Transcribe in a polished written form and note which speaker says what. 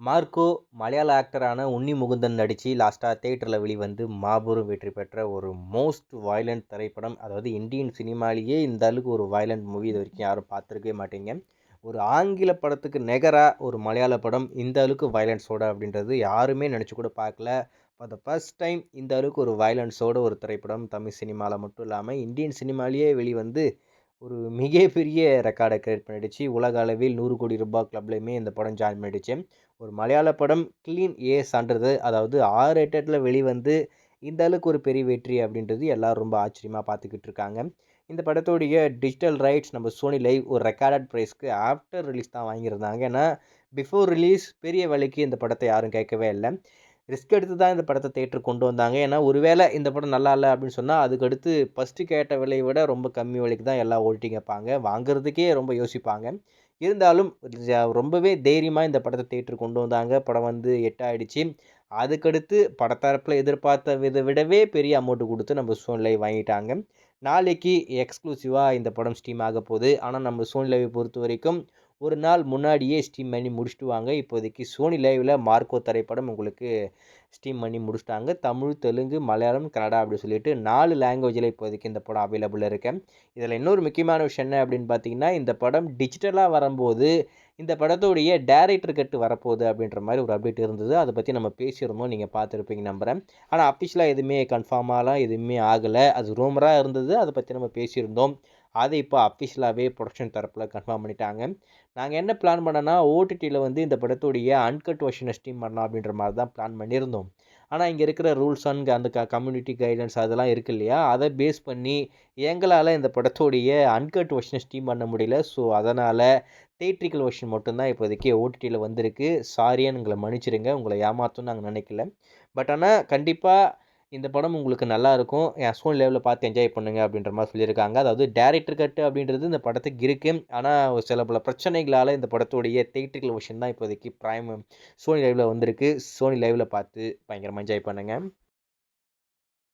Speaker 1: Marco மலையாள ஆக்டரான உன்னி முகுந்தன் நடித்து லாஸ்ட்டாக தியேட்டரில் வெளிவந்து மாபெரும் வெற்றி பெற்ற ஒரு மோஸ்ட் வயலண்ட் திரைப்படம். அதாவது இந்தியன் சினிமாலேயே இந்த அளவுக்கு ஒரு வயலண்ட் மூவி இது வரைக்கும் யாரும் பார்த்துருக்கவே மாட்டீங்க. ஒரு ஆங்கில படத்துக்கு நிகராக ஒரு மலையாள படம் இந்த அளவுக்கு வயலன்ஸோட அப்படின்றது யாருமே நினச்சி கூட பார்க்கல. ஃபார் த ஃபர்ஸ்ட் டைம் இந்த அளவுக்கு ஒரு வயலன்ஸோட ஒரு திரைப்படம் தமிழ் சினிமாவில் மட்டும் இல்லாமல் இந்தியன் சினிமாலேயே வெளிவந்து ஒரு மிகப்பெரிய ரெக்கார்டை கிரியேட் பண்ணிடுச்சு. உலக அளவில் 100 கோடி ரூபாய் கிளப்லையுமே இந்த படம் ஜாயின் பண்ணிடுச்சு. ஒரு மலையாள படம் க்ளீன் ஏ சான்றது, அதாவது R-ரேட்டடில் வெளிவந்து இந்த அளவுக்கு ஒரு பெரிய வெற்றி அப்படின்றது எல்லோரும் ரொம்ப ஆச்சரியமாக பார்த்துக்கிட்டு இருக்காங்க. இந்த படத்தோடைய டிஜிட்டல் ரைட்ஸ் நம்ம சோனி லைவ் ஒரு ரெக்கார்டட் ப்ரைஸ்க்கு ஆஃப்டர் ரிலீஸ் தான் வாங்கியிருந்தாங்க. ஏன்னா பிஃபோர் ரிலீஸ் பெரிய விலைக்கு இந்த படத்தை யாரும் கேட்கவே இல்லை. ரிஸ்க் எடுத்து தான் இந்த படத்தை தியேட்டருக்கு கொண்டு வந்தாங்க. ஏன்னா ஒருவேளை இந்த படம் நல்லா இல்லை அப்படின்னு சொன்னால் அதுக்கடுத்து ஃபஸ்ட்டு கேட்ட விலையை விட ரொம்ப கம்மி விலைக்கு தான் எல்லா ஓட்டி கேட்பாங்க, வாங்குறதுக்கே ரொம்ப யோசிப்பாங்க. இருந்தாலும் ரொம்பவே தைரியமாக இந்த படத்தை தியேட்டருக்கு கொண்டு வந்தாங்க. படம் வந்து 8 ஆயிடுச்சு. அதுக்கடுத்து படத்தரப்பில் எதிர்பார்த்த விடவே பெரிய அமௌண்ட்டு கொடுத்து நம்ம சோனி லைவ் வாங்கிட்டாங்க. நாளைக்கு எக்ஸ்க்ளூசிவாக இந்த படம் ஸ்ட்ரீம் ஆக போகுது. ஆனால் நம்ம சோனி லைவை பொறுத்த வரைக்கும் ஒரு நாள் முன்னாடியே ஸ்ட்ரீம் பண்ணி முடிச்சுட்டு வாங்க. இப்போதைக்கு சோனி லைவில் மார்க்கோ திரைப்படம் உங்களுக்கு ஸ்ட்ரீம் பண்ணி முடிச்சிட்டாங்க. தமிழ், தெலுங்கு, மலையாளம், கன்னடா அப்படி சொல்லிட்டு 4 லாங்குவேஜில் இப்போதைக்கு இந்த படம் அவைலபிள் இருக்கு. இதில் இன்னொரு முக்கியமான விஷயம் என்ன அப்படின்னு பார்த்தீங்கன்னா, இந்த படம் டிஜிட்டலாக வரும்போது இந்த படத்தோடைய டைரக்டர் கட் வரப்போகுது அப்படின்ற மாதிரி ஒரு அப்டேட் இருந்தது. அதை பற்றி நம்ம பேசியிருந்தோம், நீங்கள் பார்த்துருப்பீங்க நம்புகிறேன். ஆனால் அஃபிஷியலாக எதுவுமே கன்ஃபார்மாலாம் எதுவுமே ஆகலை. அது ரூமராக இருந்தது. அதை பற்றி நம்ம பேசியிருந்தோம். அதை இப்போ அஃபிஷியலாகவே ப்ரொடக்ஷன் தரப்பில் கன்ஃபார்ம் பண்ணிட்டாங்க. நாங்கள் என்ன பிளான் பண்ணோன்னா ஓடிடியில் வந்து இந்த படத்துடைய அன்கட் வெர்ஷனை ஸ்ட்ரீம் பண்ணலாம் அப்படின்ற மாதிரி தான் பிளான் பண்ணியிருந்தோம். ஆனால் இங்கே இருக்கிற ரூல்ஸ் அண்ட் அந்த கம்யூனிட்டி கைட்லைன்ஸ் அதெல்லாம் இருக்குது இல்லையா, அதை பேஸ் பண்ணி எங்களால் இந்த படத்தோடைய அன்கட் வெர்ஷனை ஸ்ட்ரீம் பண்ண முடியல. ஸோ அதனால் தியேட்ரிக்கல் வெர்ஷன் மட்டும்தான் இப்போதைக்கு ஓடிடியில் வந்திருக்கு. சாரியாக எங்களை மன்னிச்சிடுங்க, உங்களை ஏமாற்றணும்னு நாங்கள் நினைக்கல. பட் ஆனால் கண்டிப்பாக இந்த படம் உங்களுக்கு நல்லாயிருக்கும், என் சோனி லைவில் பார்த்து என்ஜாய் பண்ணுங்க அப்படின்ற மாதிரி சொல்லியிருக்காங்க. அதாவது டைரக்டர் கட் அப்படின்றது இந்த படத்துக்கு இருக்குது. ஆனால் சில பல பிரச்சனைகளால் இந்த படத்துடைய தியேட்ரிக்கல் வெர்ஷன் தான் இப்போதைக்கு சோனி லைவில் வந்திருக்கு. சோனி லைவில் பார்த்து பயங்கரமாக என்ஜாய் பண்ணுங்கள்.